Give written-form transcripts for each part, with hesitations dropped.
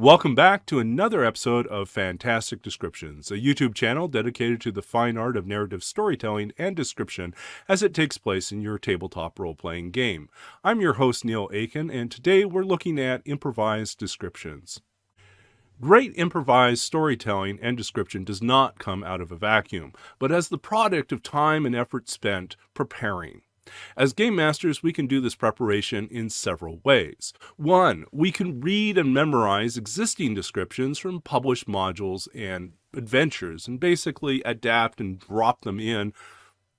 Welcome back to another episode of Fantastic Descriptions, a YouTube channel dedicated to the fine art of narrative storytelling and description as it takes place in your tabletop role-playing game. I'm your host, Neil Aiken, and today we're looking at improvised descriptions. Great improvised storytelling and description does not come out of a vacuum, but as the product of time and effort spent preparing. As game masters, we can do this preparation in several ways. One, we can read and memorize existing descriptions from published modules and adventures and basically adapt and drop them in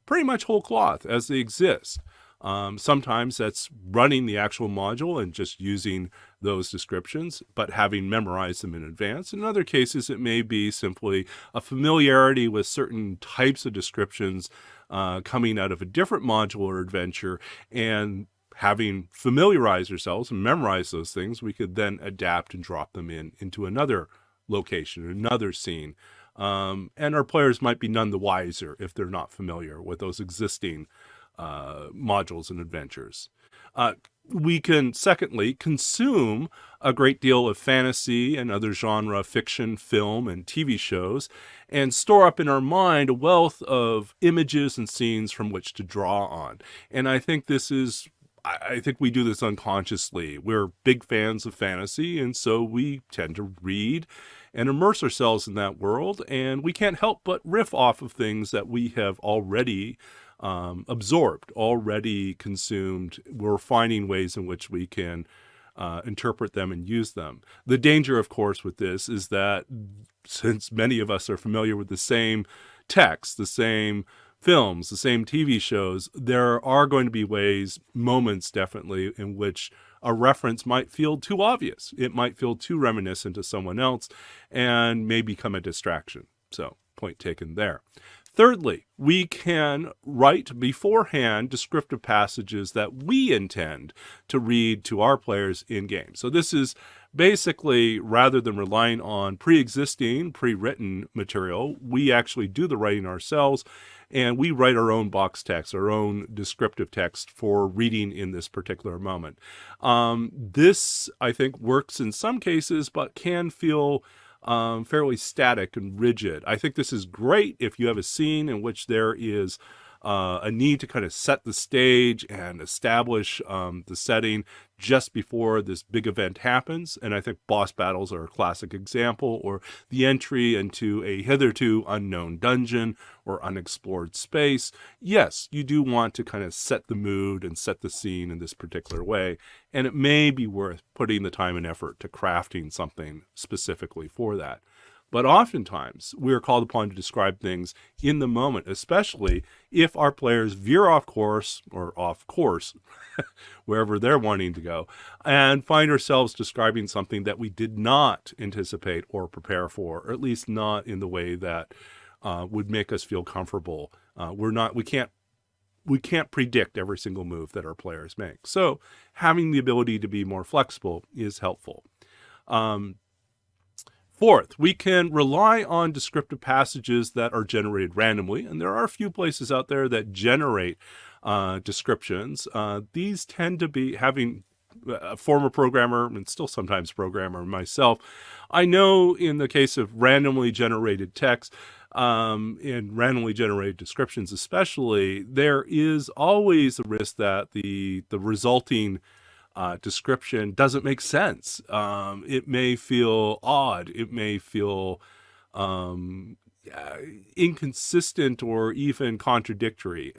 pretty much whole cloth as they exist. Sometimes that's running the actual module and just using those descriptions, but having memorized them in advance. In other cases, it may be simply a familiarity with certain types of descriptions coming out of a different module or adventure, and having familiarized ourselves and memorized those things, we could then adapt and drop them into another location, another scene. And our players might be none the wiser if they're not familiar with those existing modules and adventures. We can, secondly, consume a great deal of fantasy and other genre fiction, film, and TV shows, and store up in our mind a wealth of images and scenes from which to draw on. And I think we do this unconsciously. We're big fans of fantasy, and so we tend to read and immerse ourselves in that world, and we can't help but riff off of things that we have already absorbed, already consumed. We're finding ways in which we can interpret them and use them. The danger, of course, with this is that since many of us are familiar with the same text, the same films, the same TV shows, there are going to be moments definitely, in which a reference might feel too obvious. It might feel too reminiscent to someone else and may become a distraction. So, point taken there. Thirdly, we can write beforehand descriptive passages that we intend to read to our players in game. So this is basically, rather than relying on pre-existing, pre-written material, we actually do the writing ourselves, and we write our own box text, our own descriptive text for reading in this particular moment. This, I think, works in some cases, but can feel fairly static and rigid. I think this is great if you have a scene in which there is a need to kind of set the stage and establish the setting just before this big event happens. And I think boss battles are a classic example, or the entry into a hitherto unknown dungeon or unexplored space. Yes, you do want to kind of set the mood and set the scene in this particular way. And it may be worth putting the time and effort to crafting something specifically for that. But oftentimes, we are called upon to describe things in the moment, especially if our players veer off course, wherever they're wanting to go, and find ourselves describing something that we did not anticipate or prepare for, or at least not in the way that would make us feel comfortable. We can't predict every single move that our players make. So having the ability to be more flexible is helpful. Fourth, we can rely on descriptive passages that are generated randomly, and there are a few places out there that generate descriptions. These tend to be, having a former programmer and still sometimes programmer myself, I know in the case of randomly generated text, in randomly generated descriptions especially, there is always a risk that the resulting description doesn't make sense. It may feel odd. It may feel inconsistent or even contradictory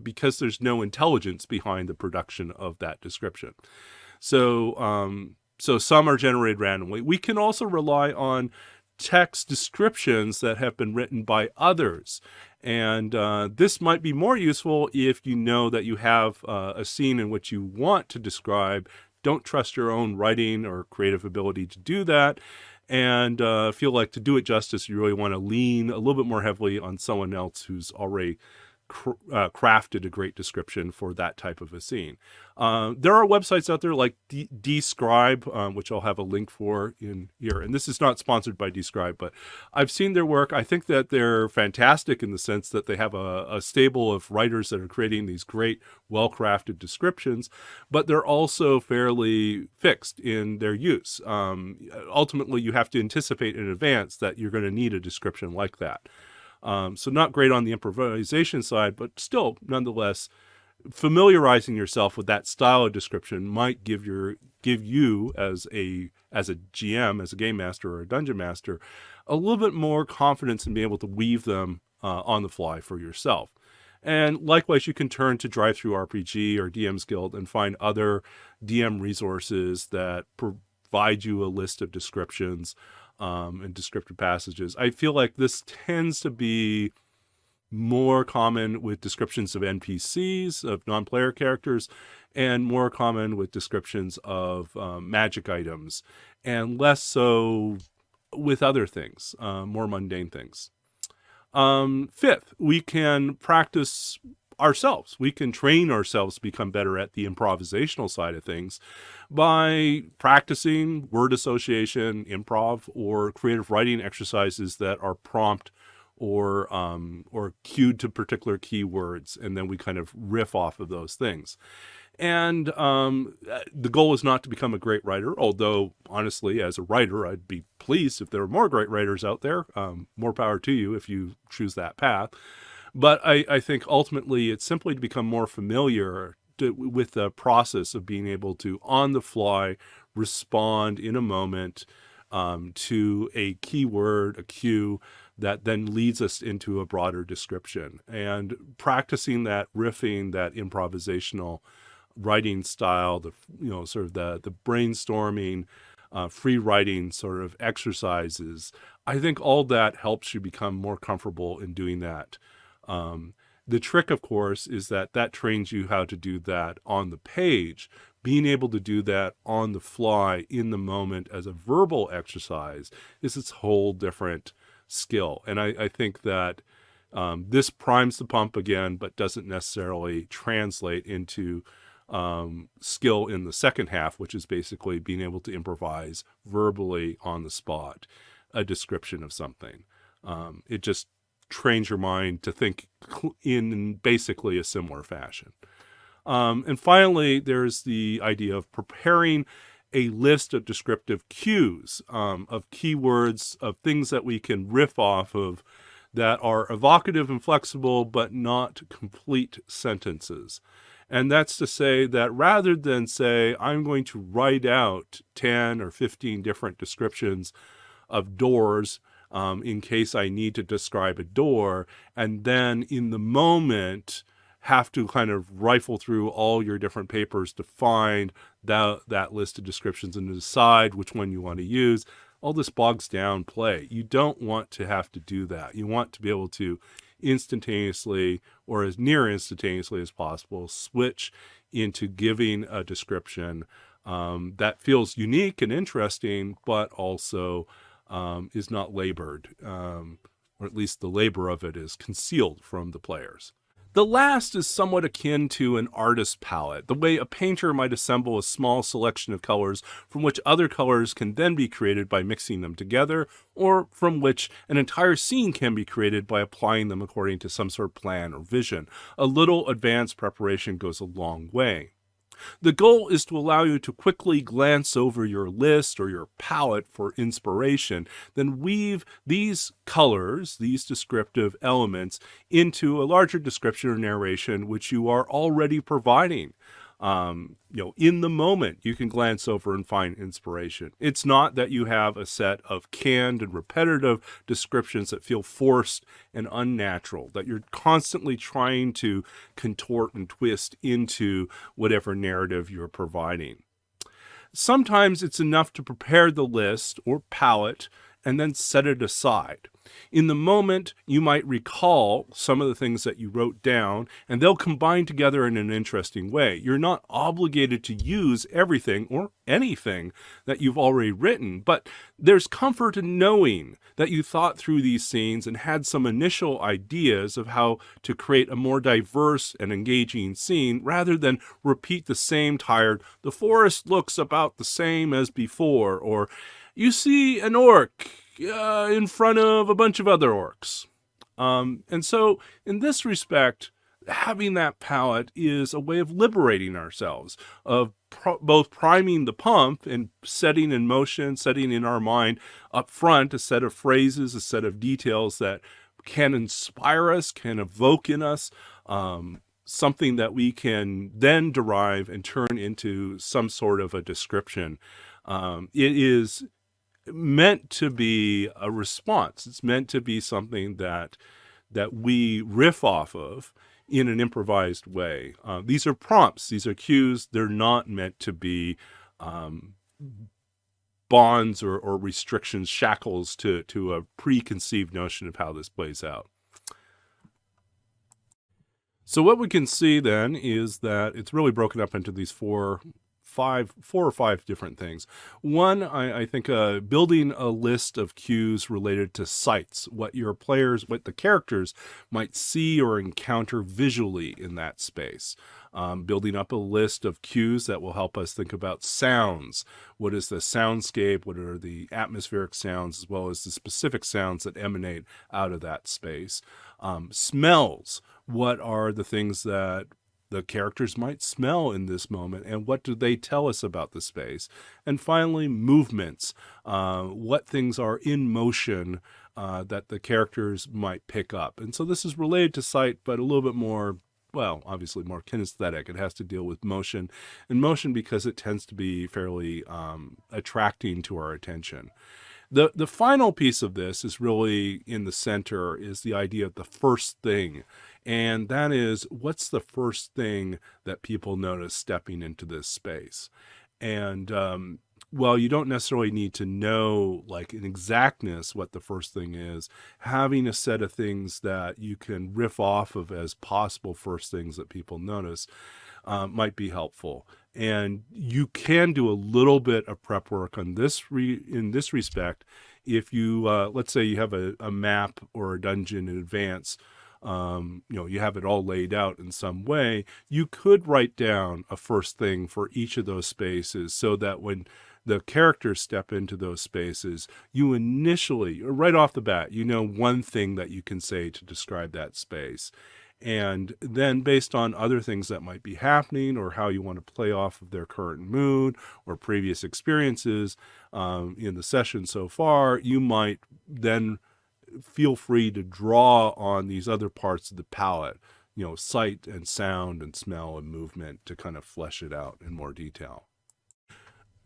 because there's no intelligence behind the production of that description. So some are generated randomly. We can also rely on text descriptions that have been written by others. And this might be more useful if you know that you have a scene in which you want to describe. Don't trust your own writing or creative ability to do that, and feel like to do it justice, you really want to lean a little bit more heavily on someone else who's already crafted a great description for that type of a scene. There are websites out there like Describe, which I'll have a link for in here. And this is not sponsored by Describe, but I've seen their work. I think that they're fantastic in the sense that they have a stable of writers that are creating these great, well-crafted descriptions, but they're also fairly fixed in their use. Ultimately, you have to anticipate in advance that you're going to need a description like that. So not great on the improvisation side, but still, nonetheless, familiarizing yourself with that style of description might give you as a GM, as a game master or a dungeon master, a little bit more confidence in being able to weave them on the fly for yourself. And likewise, you can turn to DriveThruRPG or DM's Guild and find other DM resources that provide you a list of descriptions and descriptive passages. I feel like this tends to be more common with descriptions of NPCs, of non-player characters, and more common with descriptions of magic items, and less so with other things, more mundane things. Fifth, we can practice ourselves. We can train ourselves to become better at the improvisational side of things by practicing word association, improv, or creative writing exercises that are prompt or cued to particular keywords, and then we kind of riff off of those things. And the goal is not to become a great writer, although honestly, as a writer, I'd be pleased if there were more great writers out there. More power to you if you choose that path. But I think ultimately it's simply to become more familiar with the process of being able to, on the fly, respond in a moment to a keyword, a cue, that then leads us into a broader description. And practicing that riffing, that improvisational writing style, the brainstorming, free writing sort of exercises, I think all that helps you become more comfortable in doing that. The trick, of course, is that trains you how to do that on the page. Being able to do that on the fly, in the moment, as a verbal exercise is its whole different skill. And I think that this primes the pump again, but doesn't necessarily translate into skill in the second half, which is basically being able to improvise verbally on the spot a description of something. It just trains your mind to think in basically a similar fashion. And finally, there's the idea of preparing a list of descriptive cues, of keywords, of things that we can riff off of that are evocative and flexible, but not complete sentences. And that's to say that rather than say, I'm going to write out 10 or 15 different descriptions of doors in case I need to describe a door, and then in the moment have to kind of rifle through all your different papers to find that list of descriptions and to decide which one you want to use. All this bogs down play. You don't want to have to do that. You want to be able to instantaneously, or as near instantaneously as possible, switch into giving a description that feels unique and interesting, but also is not labored, or at least the labor of it is concealed from the players. The last is somewhat akin to an artist's palette, the way a painter might assemble a small selection of colors from which other colors can then be created by mixing them together, or from which an entire scene can be created by applying them according to some sort of plan or vision. A little advanced preparation goes a long way. The goal is to allow you to quickly glance over your list or your palette for inspiration, then weave these colors, these descriptive elements, into a larger description or narration which you are already providing. In the moment, you can glance over and find inspiration. It's not that you have a set of canned and repetitive descriptions that feel forced and unnatural, that you're constantly trying to contort and twist into whatever narrative you're providing. Sometimes it's enough to prepare the list or palette and then set it aside. In the moment, you might recall some of the things that you wrote down, and they'll combine together in an interesting way. You're not obligated to use everything or anything that you've already written, but there's comfort in knowing that you thought through these scenes and had some initial ideas of how to create a more diverse and engaging scene rather than repeat the same tired, the forest looks about the same as before, or you see an orc in front of a bunch of other orcs. And so in this respect, having that palette is a way of liberating ourselves, of both priming the pump and setting in motion, setting in our mind up front a set of phrases, a set of details that can inspire us, can evoke in us something that we can then derive and turn into some sort of a description. It is meant to be a response. It's meant to be something that we riff off of in an improvised way. These are prompts. These are cues. They're not meant to be bonds or restrictions, shackles to a preconceived notion of how this plays out. So what we can see then is that it's really broken up into these four or five different things. One, I think building a list of cues related to sights, what the characters might see or encounter visually in that space. Building up a list of cues that will help us think about sounds. What is the soundscape? What are the atmospheric sounds, as well as the specific sounds that emanate out of that space? Smells. What are the things that the characters might smell in this moment, and what do they tell us about the space? And finally, movements. What things are in motion that the characters might pick up. And so this is related to sight, but a little bit more, well, obviously more kinesthetic. It has to deal with motion, and motion because it tends to be fairly attracting to our attention. The final piece of this is really in the center, is the idea of the first thing. And that is, what's the first thing that people notice stepping into this space? And well, you don't necessarily need to know like in exactness what the first thing is. Having a set of things that you can riff off of as possible first things that people notice might be helpful. And you can do a little bit of prep work on this in this respect. If you, let's say you have a map or a dungeon in advance, you have it all laid out in some way, you could write down a first thing for each of those spaces so that when the characters step into those spaces, you initially, right off the bat, you know one thing that you can say to describe that space. And then based on other things that might be happening or how you want to play off of their current mood or previous experiences in the session so far, you might then feel free to draw on these other parts of the palette, sight and sound and smell and movement, to kind of flesh it out in more detail.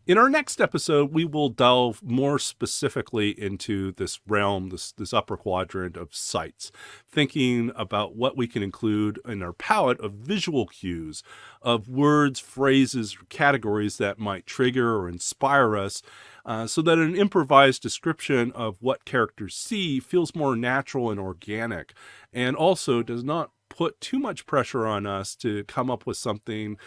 In our next episode, we will delve more specifically into this realm, this upper quadrant of sights, thinking about what we can include in our palette of visual cues, of words, phrases, categories that might trigger or inspire us, so that an improvised description of what characters see feels more natural and organic, and also does not put too much pressure on us to come up with something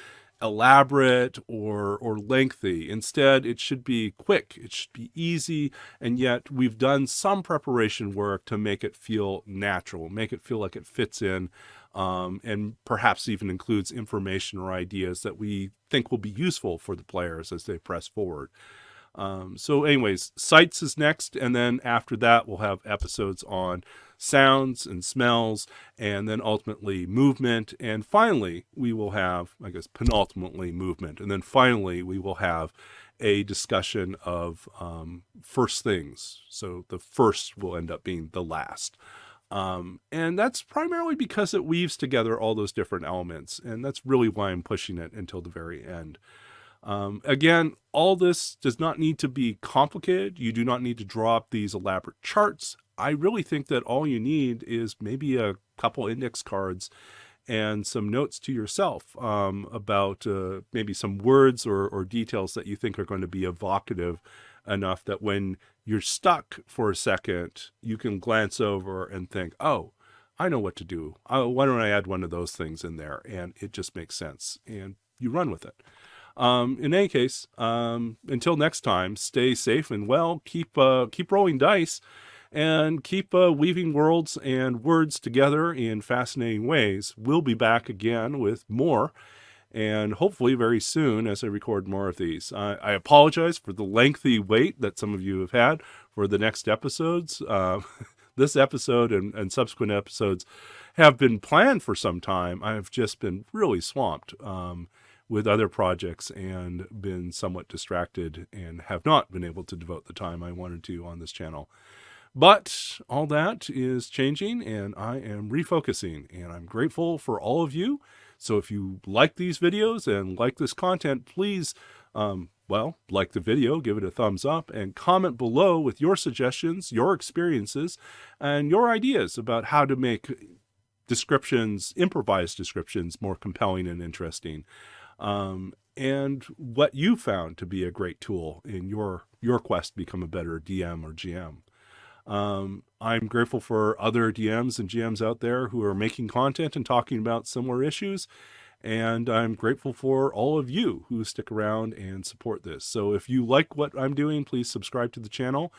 elaborate or lengthy. Instead, it should be quick, it should be easy, and yet we've done some preparation work to make it feel natural, make it feel like it fits in, and perhaps even includes information or ideas that we think will be useful for the players as they press forward. So anyways, sights is next, and then after that we'll have episodes on sounds and smells, and then ultimately movement, and finally we will have, I guess, penultimately movement, and then finally we will have a discussion of first things. So the first will end up being the last. And that's primarily because it weaves together all those different elements, and that's really why I'm pushing it until the very end. Again, all this does not need to be complicated. You do not need to draw up these elaborate charts. I really think that all you need is maybe a couple index cards and some notes to yourself about maybe some words or details that you think are going to be evocative enough that when you're stuck for a second, you can glance over and think, oh, I know what to do. Why don't I add one of those things in there? And it just makes sense. And you run with it. In any case, until next time, stay safe and well. Keep rolling dice, and keep weaving worlds and words together in fascinating ways. We'll be back again with more, and hopefully very soon as I record more of these. I apologize for the lengthy wait that some of you have had for the next episodes. This episode and subsequent episodes have been planned for some time. I've just been really swamped with other projects and been somewhat distracted and have not been able to devote the time I wanted to on this channel. But all that is changing, and I am refocusing, and I'm grateful for all of you. So if you like these videos and like this content, please, like the video, give it a thumbs up, and comment below with your suggestions, your experiences, and your ideas about how to make descriptions, improvised descriptions, more compelling and interesting. And what you found to be a great tool in your quest to become a better DM or GM. I'm grateful for other DMs and GMs out there who are making content and talking about similar issues. And I'm grateful for all of you who stick around and support this. So if you like what I'm doing, please subscribe to the channel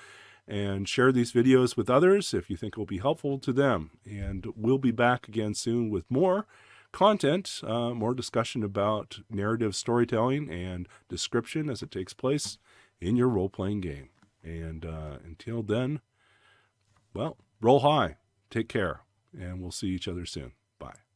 and share these videos with others if you think it will be helpful to them. And we'll be back again soon with more content, more discussion about narrative storytelling and description as it takes place in your role-playing game. And until then, well, roll high, take care, and we'll see each other soon. Bye.